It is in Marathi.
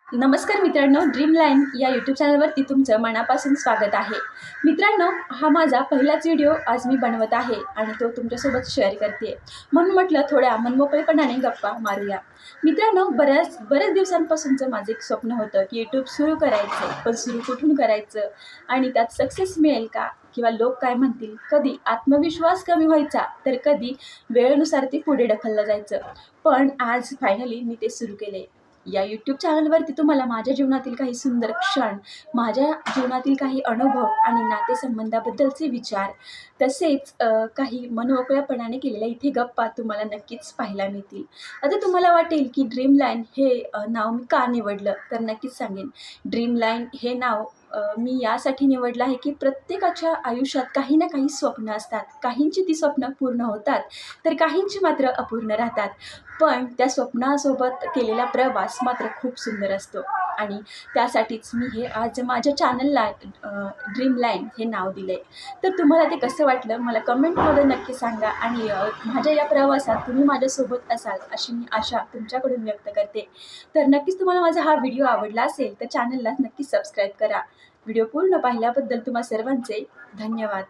नमस्कार मित्रांनो, ड्रीम लाईन या यूट्यूब चॅनलवरती तुमचं मनापासून स्वागत आहे. मित्रांनो, हा माझा पहिलाच व्हिडिओ आज मी बनवत आहे आणि तो तुमच्यासोबत शेअर करते. म्हणून म्हटलं थोड्या मनमोकळेपणाने गप्पा मारूया. मित्रांनो, बऱ्याच दिवसांपासूनचं माझं एक स्वप्न होतं की यूट्यूब सुरू करायचं, पण सुरू कुठून करायचं आणि त्यात सक्सेस मिळेल का, किंवा लोक काय म्हणतील. कधी आत्मविश्वास कमी व्हायचा, तर कधी वेळेनुसार ते पुढे ढकललं जायचं. पण आज फायनली मी ते सुरू केले. या यूट्यूब चॅनलवरती तुम्हाला माझ्या जीवनातील काही सुंदर क्षण, माझ्या जीवनातील काही अनुभव आणि नातेसंबंधाबद्दलचे विचार, तसेच काही मनमोकळ्यापणाने केलेल्या इथे गप्पा तुम्हाला नक्कीच पाहायला मिळतील. आता तुम्हाला वाटेल की ड्रीमलाईन हे नाव मी का निवडलं, तर नक्कीच सांगेन. ड्रीमलाईन हे नाव मी यासाठी निवडलं आहे की प्रत्येकाच्या आयुष्यात काही ना काही स्वप्न असतात. काहींची ती स्वप्न पूर्ण होतात, तर काहींची मात्र अपूर्ण राहतात. पण त्या स्वप्नासोबत केलेला प्रवास मात्र खूप सुंदर असतो आणि त्यासाठीच मी हे आज माझ्या चॅनलला ड्रीमलाईन हे नाव दिलं आहे. तर तुम्हाला ते कसं वाटलं मला कमेंटमध्ये नक्की सांगा आणि माझ्या या प्रवासात तुम्ही माझ्यासोबत असाल अशी मी आशा तुमच्याकडून व्यक्त करते. तर नक्कीच तुम्हाला माझा हा व्हिडिओ आवडला असेल तर चॅनलला नक्की सबस्क्राईब करा. व्हिडिओ पूर्ण पाहिल्याबद्दल तुम्हा सर्वांचे धन्यवाद.